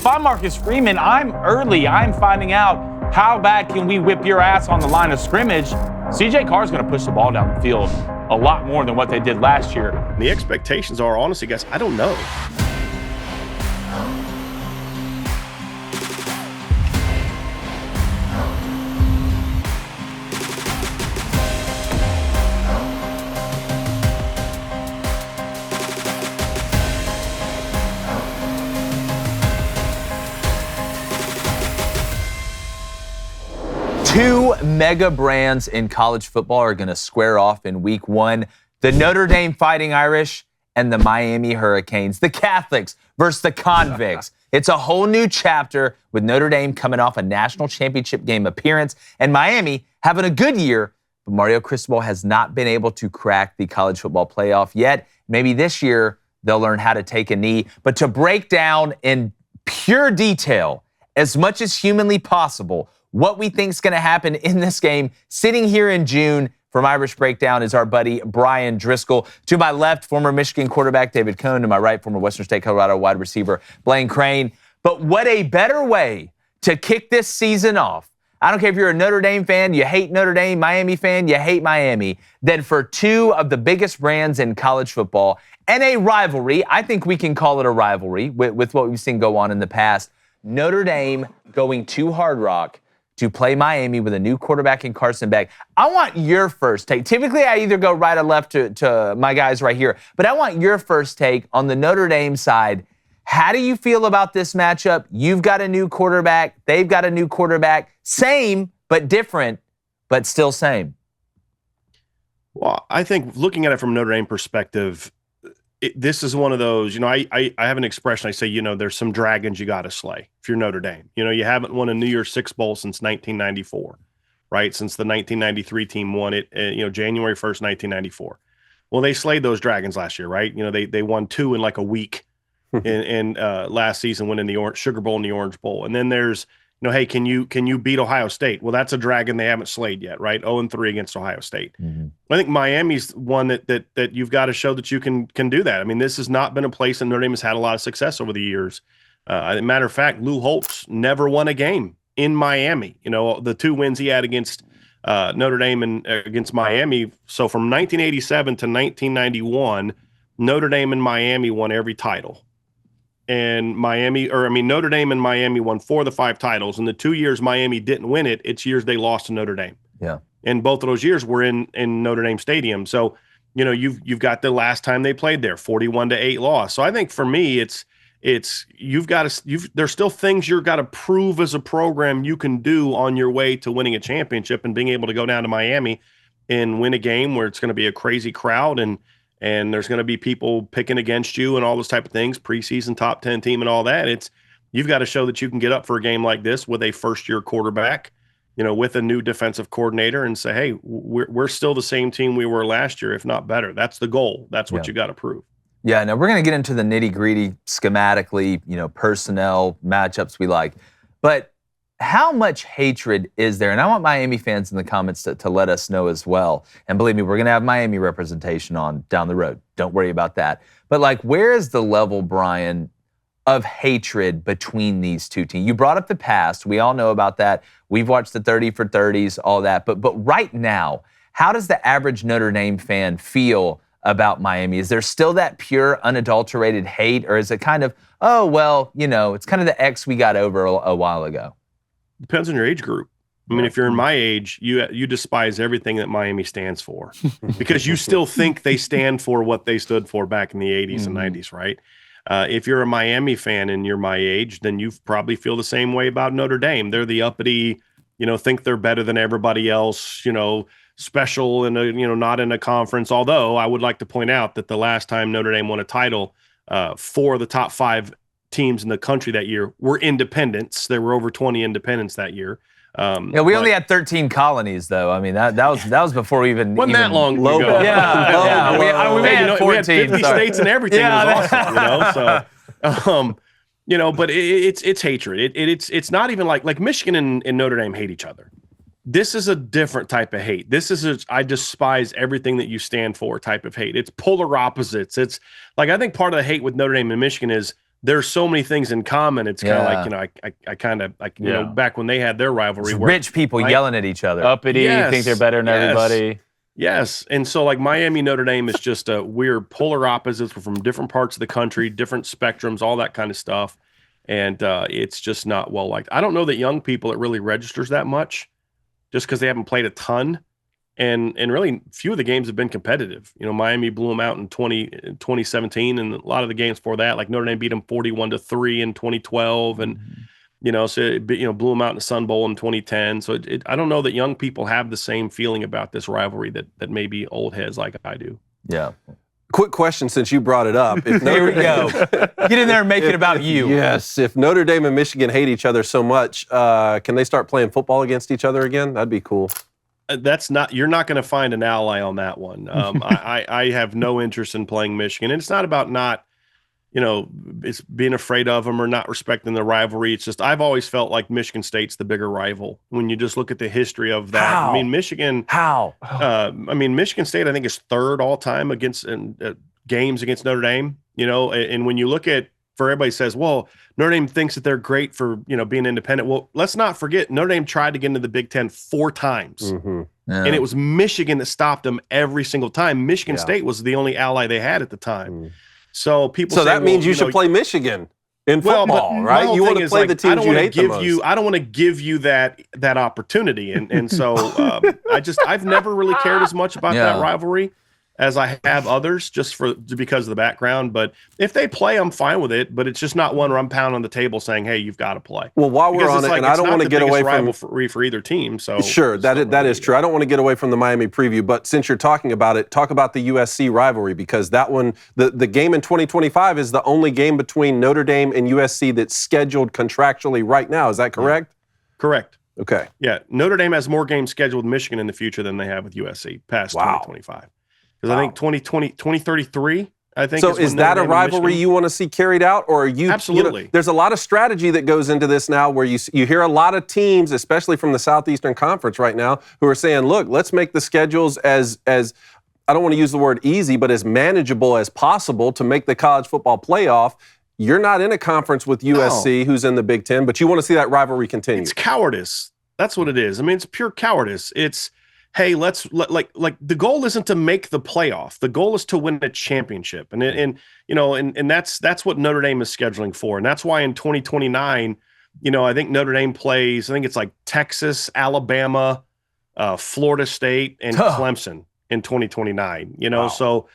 if I'm Marcus Freeman, I'm finding out how bad can we whip your ass on the line of scrimmage. CJ Carr's going to push the ball down the field a lot more than what they did last year. The expectations are, honestly, guys, I don't know. Two mega brands in college football are going to square off in week one. The Notre Dame Fighting Irish and the Miami Hurricanes. The Catholics versus the Convicts. It's a whole new chapter with Notre Dame coming off a national championship game appearance and Miami having a good year, but Mario Cristobal has not been able to crack the college football playoff yet. Maybe this year they'll learn how to take a knee. But to break down in pure detail, as much as humanly possible, what we think is going to happen in this game, sitting here in June from Irish Breakdown is our buddy Bryan Driskell. To my left, former Michigan quarterback David Cohn. To my right, former Western State Colorado wide receiver Blaine Crain. But what a better way to kick this season off. I don't care if you're a Notre Dame fan, you hate Notre Dame, Miami fan, you hate Miami, than for two of the biggest brands in college football and a rivalry. I think we can call it a rivalry with what we've seen go on in the past. Notre Dame going to Hard Rock to play Miami with a new quarterback in Carson Beck. I want your first take. Typically, I either go right or left to my guys right here, but I want your first take on the Notre Dame side. How do you feel about this matchup? You've got a new quarterback. They've got a new quarterback. Same, but different, but still same. Well, I think looking at it from Notre Dame perspective, this is one of those, I have an expression. I say, there's some dragons you got to slay if you're Notre Dame. You haven't won a New Year's Six Bowl since 1994, right? Since the 1993 team won it, January 1st, 1994. Well, they slayed those dragons last year, right? They won two in like a week in last season, winning the Sugar Bowl and the Orange Bowl. And then there's, hey, can you beat Ohio State? Well, that's a dragon they haven't slayed yet, right? 0-3 against Ohio State. Mm-hmm. I think Miami's one that you've got to show that you can do that. I mean, this has not been a place that Notre Dame has had a lot of success over the years. As a matter of fact, Lou Holtz never won a game in Miami. The two wins he had against Notre Dame and against Miami. So from 1987 to 1991, Notre Dame and Miami won every title. And Notre Dame and Miami won 4 of the 5 titles. And the 2 years Miami didn't win it, it's years they lost to Notre Dame. Yeah. And both of those years were in Notre Dame Stadium. So, you've got the last time they played there, 41-8 loss. So I think for me, there's still things you've got to prove as a program you can do on your way to winning a championship and being able to go down to Miami and win a game where it's going to be a crazy crowd and there's going to be people picking against you and all those type of things, preseason top 10 team and all that. You've got to show that you can get up for a game like this with a first-year quarterback, with a new defensive coordinator and say, hey, we're still the same team we were last year, if not better. That's the goal. That's what you got to prove. Yeah, now we're going to get into the nitty-gritty schematically, personnel, matchups we like. But how much hatred is there? And I want Miami fans in the comments to let us know as well. And believe me, we're going to have Miami representation on down the road. Don't worry about that. But where is the level, Bryan, of hatred between these two teams? You brought up the past. We all know about that. We've watched the 30 for 30s, all that. But right now, how does the average Notre Dame fan feel about Miami? Is there still that pure, unadulterated hate? Or is it kind of, it's kind of the X we got over a while ago? Depends on your age group. I mean, if you're in my age, you despise everything that Miami stands for because you still think they stand for what they stood for back in the 80s and 90s, right? If you're a Miami fan and you're my age, then you probably feel the same way about Notre Dame. They're the uppity, think they're better than everybody else, special and not in a conference. Although I would like to point out that the last time Notre Dame won a title, 4 of the top 5 teams in the country that year were independents. There were over 20 independents that year. We only had 13 colonies, though. I mean, that was before we even wasn't that long ago. Yeah. We had 14. We had 50 states and everything. Yeah, it was awesome. So, but it's hatred. It's not even like Michigan and Notre Dame hate each other. This is a different type of hate. This is I despise everything that you stand for type of hate. It's polar opposites. It's like I think part of the hate with Notre Dame and Michigan is there's so many things in common. It's kind of like, back when they had their rivalry. It's rich people yelling at each other. Uppity, think they're better than everybody. Yes. And so like Miami, Notre Dame is just we're polar opposites. We're from different parts of the country, different spectrums, all that kind of stuff. And it's just not well liked. I don't know that young people, it really registers that much just because they haven't played a ton. And really few of the games have been competitive. Miami blew them out in 2017, and a lot of the games before that, like Notre Dame beat them 41-3 in 2012. And, blew them out in the Sun Bowl in 2010. So I don't know that young people have the same feeling about this rivalry that maybe old heads like I do. Yeah. Quick question, since you brought it up. Here we go. Get in there and make it about you. Yes. If Notre Dame and Michigan hate each other so much, can they start playing football against each other again? That'd be cool. You're not going to find an ally on that one. I have no interest in playing Michigan. And it's not about it's being afraid of them or not respecting the rivalry. It's just, I've always felt like Michigan State's the bigger rival when you just look at the history of that. How? I mean, Michigan State, I think, is third all time against games against Notre Dame, and when you look at, for everybody says, well, Notre Dame thinks that they're great for, being independent. Well, let's not forget Notre Dame tried to get into the Big Ten 4 times. Mm-hmm. Yeah. And it was Michigan that stopped them every single time. Michigan State was the only ally they had at the time. Mm. So people. So that means you should play Michigan in football, right? You want to play the teams you hate the most. I don't want to give you that opportunity, and so I've never really cared as much about that rivalry as I have others, just because of the background. But if they play, I'm fine with it. But it's just not one where I'm pounding on the table saying, "Hey, you've got to play." Well, while we're on it, and I don't want to get away from rivalry for either team. So sure, that is true. I don't want to get away from the Miami preview, but since you're talking about it, talk about the USC rivalry, because that one, the game in 2025 is the only game between Notre Dame and USC that's scheduled contractually right now. Is that correct? Correct. Okay. Yeah, Notre Dame has more games scheduled with Michigan in the future than they have with USC past 2025. Because I think 2033, I think. So is that a rivalry you want to see carried out, or are you? Absolutely. There's a lot of strategy that goes into this now, where you hear a lot of teams, especially from the Southeastern Conference right now, who are saying, "Look, let's make the schedules as I don't want to use the word easy, but as manageable as possible to make the college football playoff." You're not in a conference with USC, who's in the Big Ten, but you want to see that rivalry continue. It's cowardice. That's what it is. I mean, it's pure cowardice. It's, hey, like the goal isn't to make the playoff. The goal is to win a championship. And that's what Notre Dame is scheduling for. And that's why in 2029, I think Notre Dame plays, I think it's like Texas, Alabama, Florida State, and Clemson in 2029. Wow. So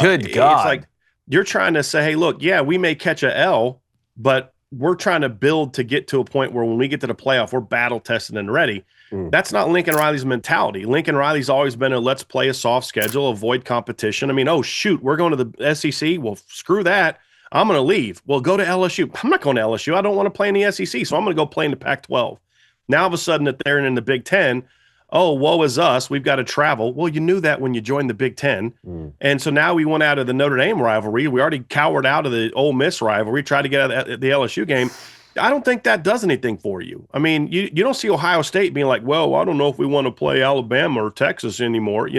good God. It's like you're trying to say, hey, look, yeah, we may catch a L, but we're trying to build to get to a point where when we get to the playoff, we're battle tested and ready. That's not Lincoln Riley's mentality. Lincoln Riley's always been let's play a soft schedule, avoid competition. I mean, oh, shoot, we're going to the SEC. Well, screw that. I'm going to leave. Well, go to LSU. I'm not going to LSU. I don't want to play in the SEC, so I'm going to go play in the Pac-12. Now, all of a sudden, that they're in the Big Ten, oh, woe is us. We've got to travel. Well, you knew that when you joined the Big Ten. And so now we went out of the Notre Dame rivalry. We already cowered out of the Ole Miss rivalry, tried to get out of the LSU game. I don't think that does anything for you. I mean, you don't see Ohio State being like, well, I don't know if we want to play Alabama or Texas anymore.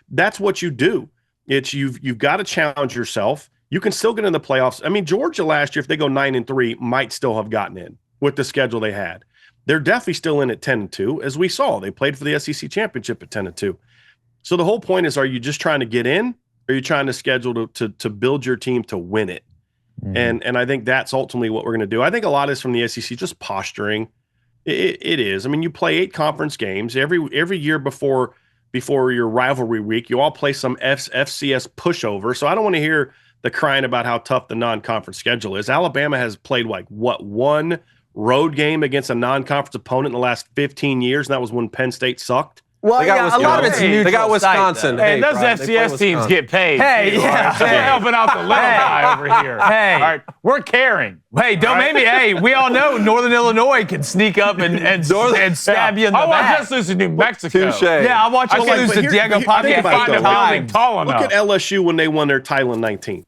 That's what you do. It's you've got to challenge yourself. You can still get in the playoffs. I mean, Georgia last year, if they go 9-3, might still have gotten in with the schedule they had. They're definitely still in at 10-2, as we saw. They played for the SEC championship at 10-2. So the whole point is, are you just trying to get in, or are you trying to schedule to build your team to win it? And I think that's ultimately what we're going to do. I think a lot is from the SEC just posturing. It is. I mean, you play 8 conference games every year before your rivalry week. You all play some FCS pushover. So I don't want to hear the crying about how tough the non-conference schedule is. Alabama has played one road game against a non-conference opponent in the last 15 years, and that was when Penn State sucked. Well, a lot of it's neutral. They got Wisconsin. Hey, those FCS teams get paid. Hey, yeah. They're helping out the little guy over here. Hey. All right, we're caring. Hey, don't make me. Hey, we all know Northern Illinois can sneak up and stab you in the I back. want just lose to New Mexico. Touche. Yeah, I want you to lose to Diego Pavia 5 times. Look at LSU when they won their title in 19.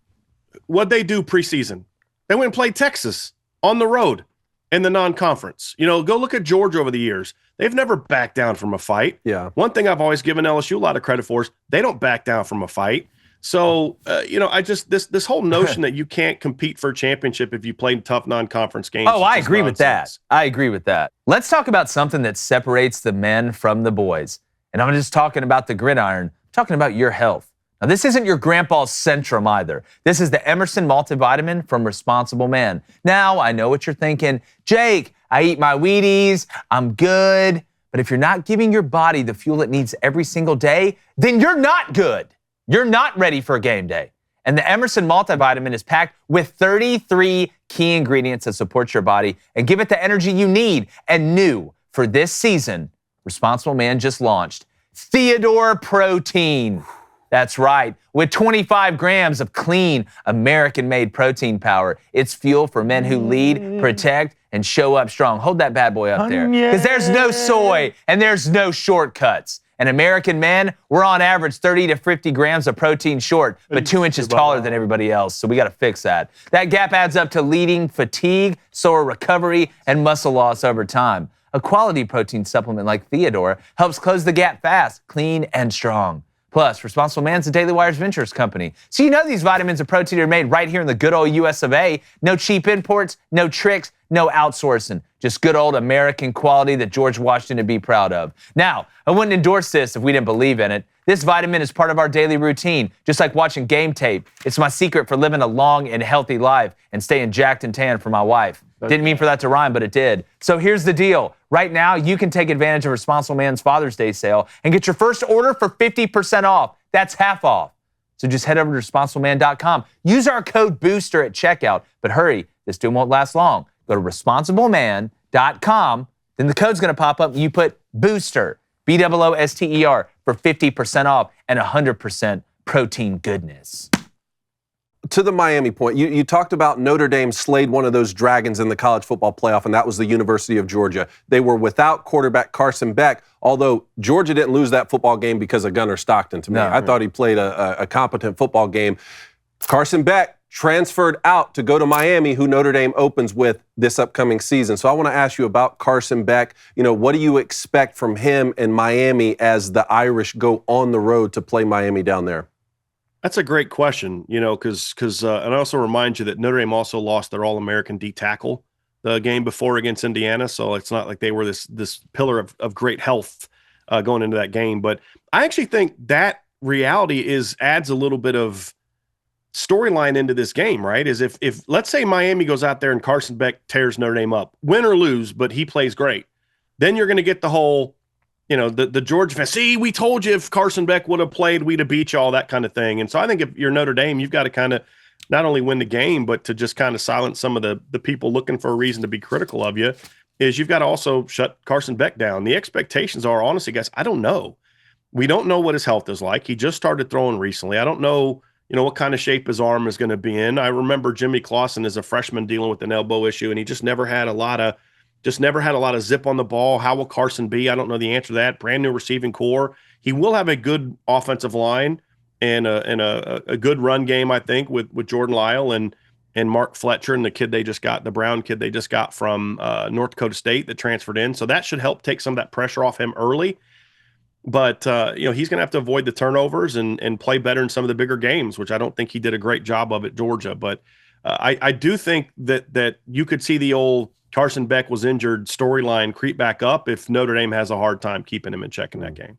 What'd they do preseason? They went and played Texas on the road in the non-conference. Go look at Georgia over the years. They've never backed down from a fight. Yeah. One thing I've always given LSU a lot of credit for is they don't back down from a fight. So, I just this whole notion that you can't compete for a championship if you play tough non-conference games. Oh, I agree with that. I agree with that. Let's talk about something that separates the men from the boys. And I'm just talking about the gridiron. I'm talking about your health. Now, this isn't your grandpa's Centrum either. This is the Emerson multivitamin from Responsible Man. Now, I know what you're thinking. Jake, I eat my Wheaties. I'm good. But if you're not giving your body the fuel it needs every single day, then you're not good. You're not ready for game day. And the Emerson multivitamin is packed with 33 key ingredients that support your body and give it the energy you need. And new for this season, Responsible Man just launched Theodore Protein. That's right. With 25 grams of clean, American-made protein powder, it's fuel for men who lead, protect, and show up strong. Hold that bad boy up there. Because there's no soy and there's no shortcuts. And American men, we're on average 30 to 50 grams of protein short, but 2 inches taller than everybody else. So we got to fix that. That gap adds up to leading fatigue, sore recovery, and muscle loss over time. A quality protein supplement like Theodore helps close the gap fast, clean, and strong. Plus, Responsible Man's a Daily Wire's Ventures company. So you know these vitamins and protein are made right here in the good old US of A. No cheap imports, no tricks, no outsourcing. Just good old American quality that George Washington would be proud of. Now, I wouldn't endorse this if we didn't believe in it. This vitamin is part of our daily routine, just like watching game tape. It's my secret for living a long and healthy life and staying jacked and tan for my wife. Didn't mean for that to rhyme, but it did. So here's the deal. Right now, you can take advantage of Responsible Man's Father's Day sale and get your first order for 50% off. That's half off. So just head over to responsibleman.com. Use our code BOOSTER at checkout. But hurry, this deal won't last long. Go to responsibleman.com. Then the code's going to pop up and you put BOOSTER, BOOSTER, for 50% off and 100% protein goodness. To the Miami point, you talked about Notre Dame slayed one of those dragons in the college football playoff, and that was the University of Georgia. They were without quarterback Carson Beck, although Georgia didn't lose that football game because of Gunnar Stockton to me. I thought he played a competent football game. Carson Beck transferred out to go to Miami, who Notre Dame opens with this upcoming season. So I want to ask you about Carson Beck. What do you expect from him in Miami as the Irish go on the road to play Miami down there? That's a great question, because and I also remind you that Notre Dame also lost their All-American D tackle the game before against Indiana, so it's not like they were this pillar of great health going into that game. But I actually think that reality adds a little bit of storyline into this game, right? Is if let's say Miami goes out there and Carson Beck tears Notre Dame up, win or lose, but he plays great, then you're going to get the whole the Georgia fans, see, we told you if Carson Beck would have played, we'd have beat you, all that kind of thing. And so I think if you're Notre Dame, you've got to kind of not only win the game, but to just kind of silence some of the people looking for a reason to be critical of you, is you've got to also shut Carson Beck down. The expectations are, honestly, guys, I don't know. We don't know what his health is like. He just started throwing recently. I don't know, what kind of shape his arm is going to be in. I remember Jimmy Clausen as a freshman dealing with an elbow issue, and he just never had a lot of zip on the ball. How will Carson be? I don't know the answer to that. Brand new receiving core. He will have a good offensive line and a good run game, I think, with Jordan Lyle and Mark Fletcher and the Brown kid they just got from North Dakota State that transferred in. So that should help take some of that pressure off him early. But he's going to have to avoid the turnovers and play better in some of the bigger games, which I don't think he did a great job of at Georgia. But I do think that you could see the old Carson Beck was injured storyline creep back up if Notre Dame has a hard time keeping him in check in that game.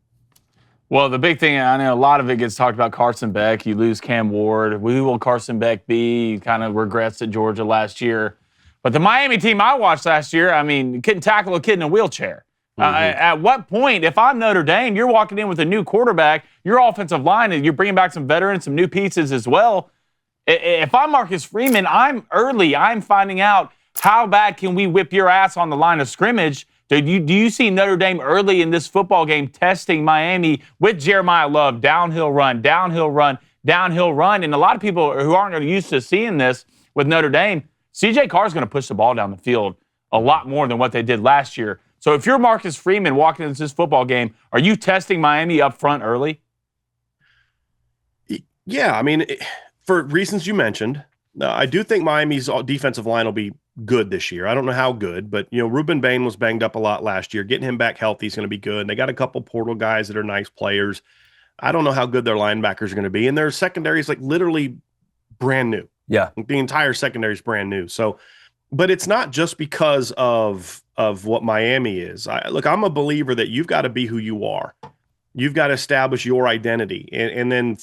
Well, the big thing, I know a lot of it gets talked about Carson Beck. You lose Cam Ward. Who will Carson Beck be? He kind of regrets at Georgia last year. But the Miami team I watched last year, couldn't tackle a kid in a wheelchair. At what point, if I'm Notre Dame, you're walking in with a new quarterback, your offensive line, and you're bringing back some veterans, some new pieces as well. If I'm Marcus Freeman, I'm finding out, how bad can we whip your ass on the line of scrimmage? Do you see Notre Dame early in this football game testing Miami with Jeremiah Love, downhill run, downhill run, downhill run? And a lot of people who aren't used to seeing this with Notre Dame, CJ Carr is going to push the ball down the field a lot more than what they did last year. So if you're Marcus Freeman walking into this football game, are you testing Miami up front early? Yeah, for reasons you mentioned, I do think Miami's defensive line will be good this year. I don't know how good, but Reuben Bain was banged up a lot last year. Getting him back healthy is going to be good. And they got a couple portal guys that are nice players. I don't know how good their linebackers are going to be. And their secondary is like literally brand new. Yeah. The entire secondary is brand new. So, but it's not just because of what Miami is. Look, I'm a believer that you've got to be who you are. You've got to establish your identity and then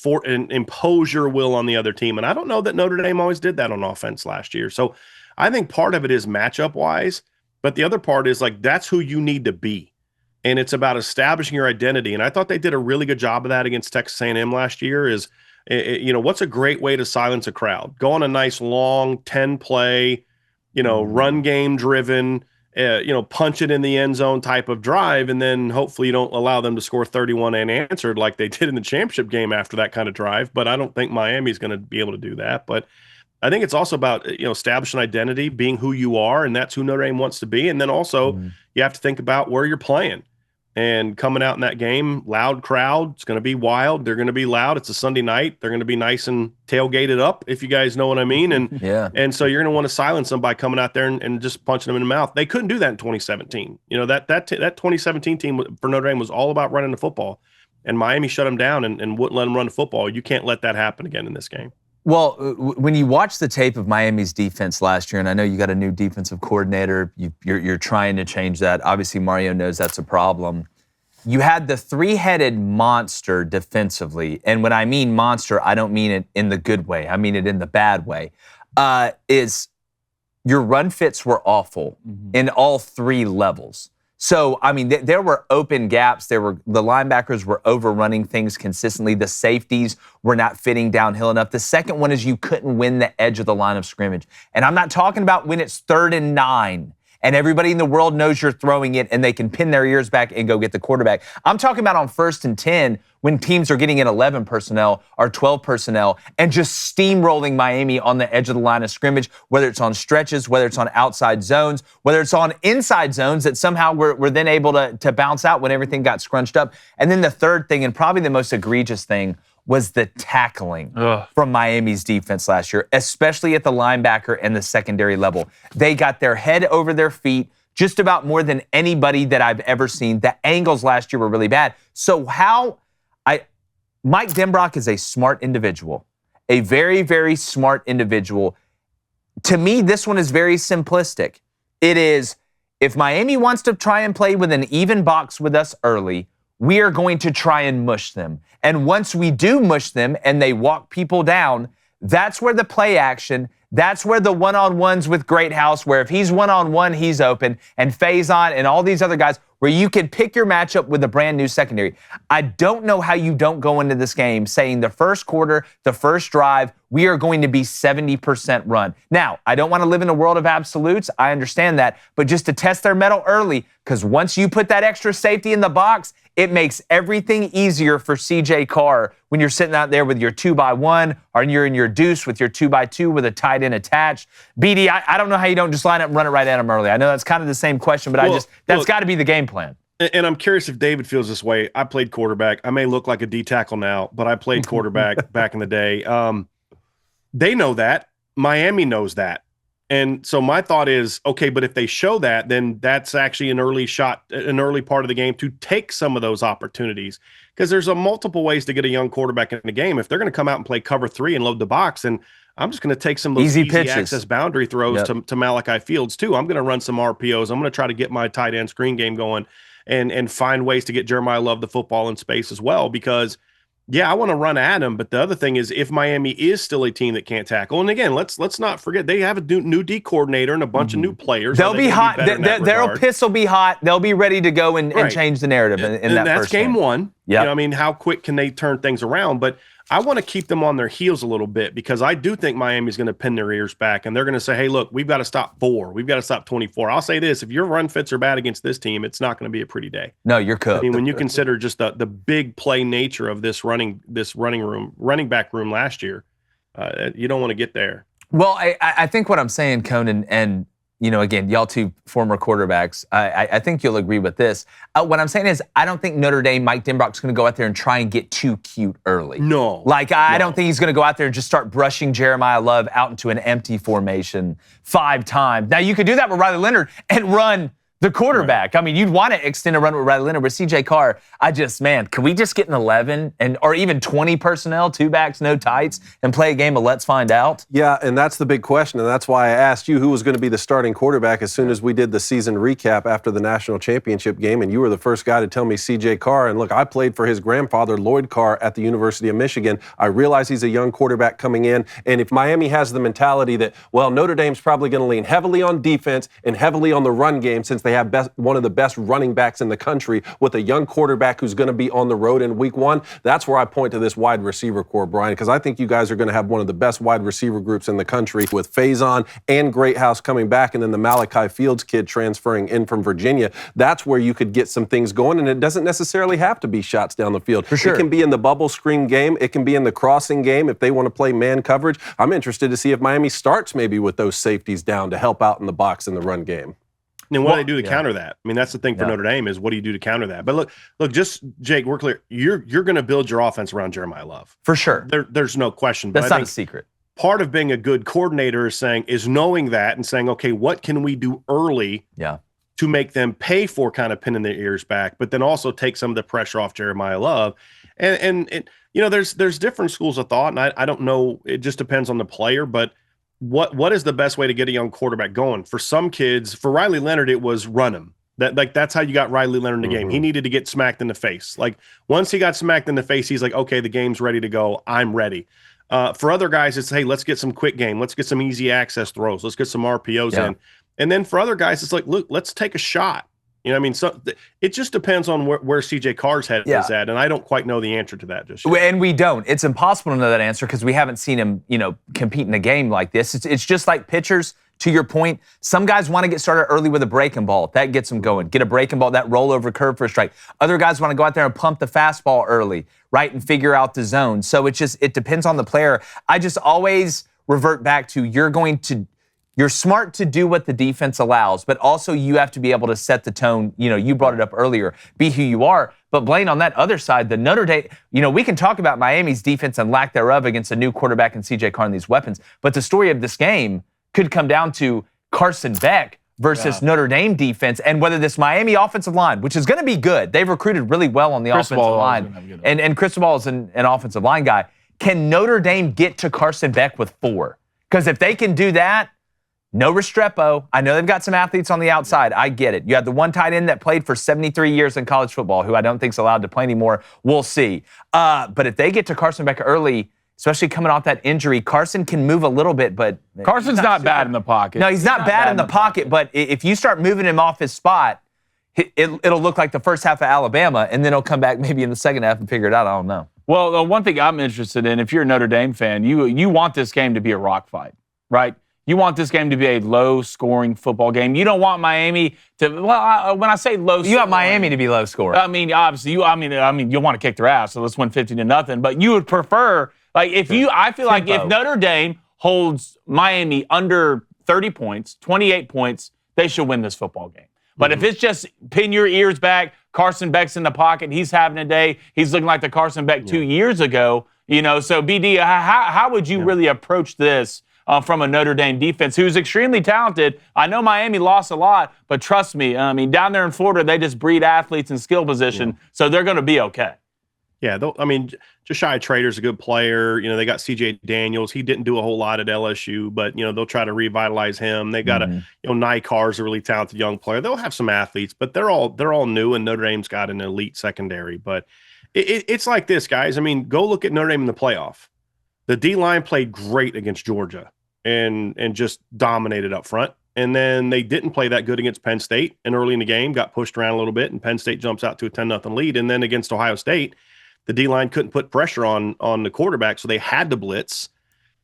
impose your will on the other team. And I don't know that Notre Dame always did that on offense last year. So I think part of it is matchup wise, but the other part is like, that's who you need to be. And it's about establishing your identity. And I thought they did a really good job of that against Texas A&M last year. What's a great way to silence a crowd? Go on a nice long 10 play, run game driven, punch it in the end zone type of drive. And then hopefully you don't allow them to score 31 unanswered like they did in the championship game after that kind of drive. But I don't think Miami's going to be able to do that. But I think it's also about, establishing identity, being who you are. And that's who Notre Dame wants to be. And then also you have to think about where you're playing. And coming out in that game, loud crowd. It's going to be wild. They're going to be loud. It's a Sunday night. They're going to be nice and tailgated up, if you guys know what I mean. And and so you're going to want to silence them by coming out there and just punching them in the mouth. They couldn't do that in 2017. That 2017 team for Notre Dame was all about running the football, and Miami shut them down and wouldn't let them run the football. You can't let that happen again in this game. Well, when you watch the tape of Miami's defense last year, and I know you got a new defensive coordinator, you're trying to change that. Obviously, Mario knows that's a problem. You had the three-headed monster defensively, and when I mean monster, I don't mean it in the good way. I mean it in the bad way. Your run fits were awful in all three levels. So, I mean, there were open gaps. The linebackers were overrunning things consistently. The safeties were not fitting downhill enough. The second one is you couldn't win the edge of the line of scrimmage. And I'm not talking about when it's 3rd and 9 and everybody in the world knows you're throwing it and they can pin their ears back and go get the quarterback. I'm talking about on 1st and 10 when teams are getting in 11 personnel or 12 personnel and just steamrolling Miami on the edge of the line of scrimmage, whether it's on stretches, whether it's on outside zones, whether it's on inside zones that somehow we're then able to bounce out when everything got scrunched up. And then the third thing, and probably the most egregious thing, was the tackling from Miami's defense last year, especially at the linebacker and the secondary level. They got their head over their feet just about more than anybody that I've ever seen. The angles last year were really bad. So Mike Denbrock is a smart individual, a very, very smart individual. To me, this one is very simplistic. It is, if Miami wants to try and play with an even box with us early, we are going to try and mush them. And once we do mush them and they walk people down, that's where the play action, that's where the one-on-ones with Greathouse, where if he's one-on-one, he's open, and Faison and all these other guys, where you can pick your matchup with a brand new secondary. I don't know how you don't go into this game saying the first quarter, the first drive, we are going to be 70% run. Now, I don't want to live in a world of absolutes. I understand that. But just to test their mettle early, because once you put that extra safety in the box, it makes everything easier for CJ Carr when you're sitting out there with your 2x1 or you're in your deuce with your 2x2 with a tight end attached. BD, I don't know how you don't just line up and run it right at him early. I know that's kind of the same question, but that's got to be the game plan. And I'm curious if David feels this way. I played quarterback. I may look like a D tackle now, but I played quarterback back in the day. They know that. Miami knows that. And so my thought is, okay, but if they show that, then that's actually an early part of the game to take some of those opportunities. Because there's multiple ways to get a young quarterback in the game. If they're going to come out and play cover 3 and load the box, then I'm just going to take some of those easy access boundary throws to Malachi Fields too. I'm going to run some RPOs. I'm going to try to get my tight end screen game going and find ways to get Jeremiah Love the football in space as well, because I want to run at him. But the other thing is, if Miami is still a team that can't tackle, and again, let's not forget they have a new D coordinator and a bunch of new players. They'll be hot. Their piss will be hot. They'll be ready to go and change the narrative in that that's first game one. Yeah, how quick can they turn things around? But I want to keep them on their heels a little bit, because I do think Miami's going to pin their ears back, and they're going to say, hey, look, we've got to stop 4. We've got to stop 24. I'll say this. If your run fits are bad against this team, it's not going to be a pretty day. No, you're cooked. I mean, when you consider just the big play nature of this running back room last year, you don't want to get there. Well, I think what I'm saying, Conan, and again, y'all two former quarterbacks, I think you'll agree with this. What I'm saying is, I don't think Notre Dame, Mike Denbrock's going to go out there and try and get too cute early. No. I don't think he's going to go out there and just start brushing Jeremiah Love out into an empty formation 5 times. Now, you could do that with Riley Leonard and run The quarterback. I mean, you'd want to extend a run with Riley Leonard, but CJ Carr, can we just get an 11 or even 20 personnel, 2 backs, no tights, and play a game of let's find out? Yeah, and that's the big question, and that's why I asked you who was going to be the starting quarterback as soon as we did the season recap after the national championship game, and you were the first guy to tell me CJ Carr. And look, I played for his grandfather, Lloyd Carr, at the University of Michigan. I realize he's a young quarterback coming in, and if Miami has the mentality that, well, Notre Dame's probably going to lean heavily on defense and heavily on the run game since they have one of the best running backs in the country with a young quarterback who's going to be on the road in week 1. That's where I point to this wide receiver core, Bryan, because I think you guys are going to have one of the best wide receiver groups in the country with Faison and Greathouse coming back and then the Malachi Fields kid transferring in from Virginia. That's where you could get some things going, and it doesn't necessarily have to be shots down the field. For sure. It can be in the bubble screen game. It can be in the crossing game if they want to play man coverage. I'm interested to see if Miami starts maybe with those safeties down to help out in the box in the run game. And what do they do to counter that? I mean, that's the thing for Notre Dame is what do you do to counter that? But look, just Jake, we're clear. You're going to build your offense around Jeremiah Love. For sure. There's no question. That's not a secret. Part of being a good coordinator is knowing that and saying, okay, what can we do early to make them pay for kind of pinning their ears back, but then also take some of the pressure off Jeremiah Love. And there's different schools of thought, and I don't know. It just depends on the player, but what is the best way to get a young quarterback going? For some kids, for Riley Leonard, it was run him. That's how you got Riley Leonard in the game. He needed to get smacked in the face. Like once he got smacked in the face, he's like, okay, the game's ready to go. I'm ready. For other guys, it's, hey, let's get some quick game. Let's get some easy access throws. Let's get some RPOs in. And then for other guys, it's like, look, let's take a shot. You know what I mean? So it just depends on where CJ Carr's head is at, and I don't quite know the answer to that just yet. And we don't. It's impossible to know that answer because we haven't seen him, compete in a game like this. It's just like pitchers, to your point. Some guys want to get started early with a breaking ball. That gets them going. Get a breaking ball, that rollover curve for a strike. Other guys want to go out there and pump the fastball early, right, and figure out the zone. So it depends on the player. I just always revert back to you're smart to do what the defense allows, but also you have to be able to set the tone. You brought it up earlier, be who you are. But Blaine, on that other side, the Notre Dame, we can talk about Miami's defense and lack thereof against a new quarterback and CJ Carr and these weapons. But the story of this game could come down to Carson Beck versus Notre Dame defense and whether this Miami offensive line, which is going to be good. They've recruited really well on the offensive line. And Cristobal is an offensive line guy. Can Notre Dame get to Carson Beck with 4? Because if they can do that, no Restrepo. I know they've got some athletes on the outside. I get it. You have the one tight end that played for 73 years in college football, who I don't think is allowed to play anymore. We'll see. But if they get to Carson Beck early, especially coming off that injury, Carson can move a little bit, but Carson's not bad in the pocket. No, he's not bad in the pocket, but if you start moving him off his spot, it'll look like the first half of Alabama, and then he'll come back maybe in the second half and figure it out. I don't know. Well, the one thing I'm interested in, if you're a Notre Dame fan, you want this game to be a rock fight, right? You want this game to be a low-scoring football game. You don't want Miami to. Well, when I say low, you want Miami to be low-scoring. I mean, obviously, you want to kick their ass. So let's win 50-0. But you would prefer, I feel like if Notre Dame holds Miami under 30 points, 28 points, they should win this football game. But if it's just pin your ears back, Carson Beck's in the pocket, he's having a day, he's looking like the Carson Beck 2 years ago. So BD, how would you really approach this? From a Notre Dame defense who's extremely talented. I know Miami lost a lot, but trust me, down there in Florida, they just breed athletes in skill position, so they're going to be okay. Yeah, Josiah Trader's a good player. They got C.J. Daniels. He didn't do a whole lot at LSU, but, they'll try to revitalize him. They got Nykar's a really talented young player. They'll have some athletes, but they're all new, and Notre Dame's got an elite secondary. But it's like this, guys. Go look at Notre Dame in the playoff. The D-line played great against Georgia and just dominated up front. And then they didn't play that good against Penn State. And early in the game, got pushed around a little bit, and Penn State jumps out to a 10-0 lead. And then against Ohio State, the D-line couldn't put pressure on the quarterback, so they had to blitz.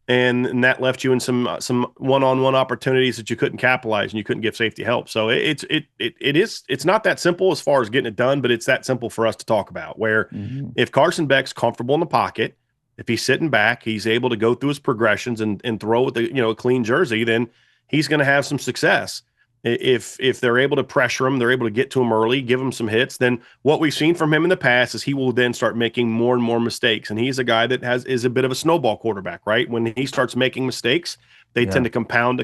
And that left you in some one-on-one opportunities that you couldn't capitalize, and you couldn't give safety help. So it's not that simple as far as getting it done, but it's that simple for us to talk about, where if Carson Beck's comfortable in the pocket, if he's sitting back, he's able to go through his progressions and throw with a clean jersey, then he's going to have some success. If they're able to pressure him, they're able to get to him early, give him some hits, then what we've seen from him in the past is he will then start making more and more mistakes. And he's a guy that is a bit of a snowball quarterback, right? When he starts making mistakes, they tend to compound.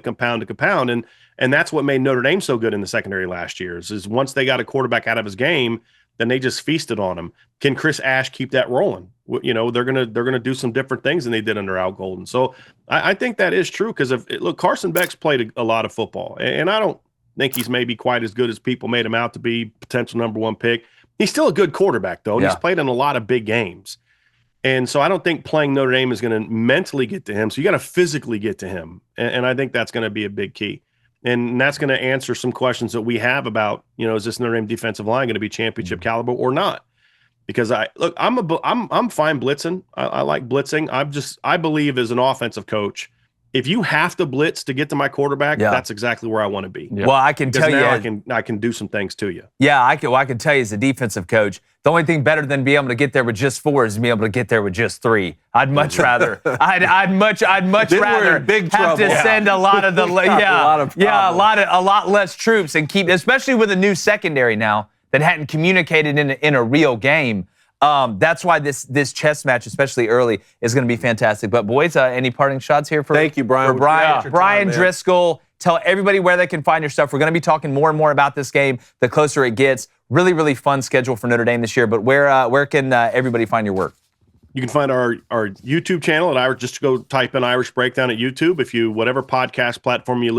And that's what made Notre Dame so good in the secondary last year is once they got a quarterback out of his game, then they just feasted on him. Can Chris Ash keep that rolling? They're gonna do some different things than they did under Al Golden. So I think that is true because look, Carson Beck's played a lot of football, and I don't think he's maybe quite as good as people made him out to be, potential number one pick. He's still a good quarterback though. And he's played in a lot of big games, and so I don't think playing Notre Dame is going to mentally get to him. So you got to physically get to him, and I think that's going to be a big key. And that's going to answer some questions that we have about, is this Notre Dame defensive line going to be championship caliber or not? Because I'm fine blitzing. I like blitzing. I believe as an offensive coach, if you have to blitz to get to my quarterback, that's exactly where I want to be. Well, I can tell you, I can do some things to you. Yeah, I can tell you as a defensive coach, the only thing better than being able to get there with just 4 is to be able to get there with just 3. I'd much rather. I'd much rather have to send a lot of the a lot less troops and keep, especially with a new secondary now that hadn't communicated in a real game. That's why this chess match, especially early, is going to be fantastic. But boys, any parting shots here for? Thank you, Brian. For Bryan Driskell. Tell everybody where they can find your stuff. We're going to be talking more and more about this game the closer it gets. Really, really fun schedule for Notre Dame this year. But where can everybody find your work? You can find our YouTube channel at Irish. Just go type in Irish Breakdown at YouTube. If you whatever podcast platform you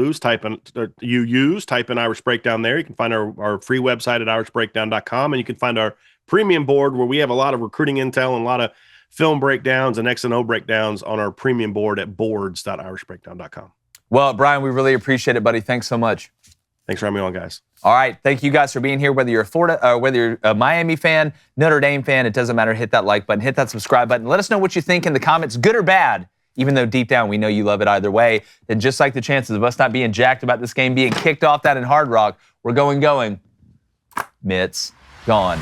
use, type in Irish Breakdown there. You can find our free website at irishbreakdown.com, and you can find our premium board where we have a lot of recruiting intel and a lot of film breakdowns and X&O breakdowns on our premium board at boards.irishbreakdown.com. Well, Brian, we really appreciate it, buddy. Thanks so much. Thanks for having me on, guys. All right. Thank you guys for being here. Whether you're a Florida, whether you're a Miami fan, Notre Dame fan, it doesn't matter. Hit that like button, hit that subscribe button. Let us know what you think in the comments, good or bad, even though deep down we know you love it either way. And just like the chances of us not being jacked about this game being kicked off that in Hard Rock, we're going. Mitts, gone.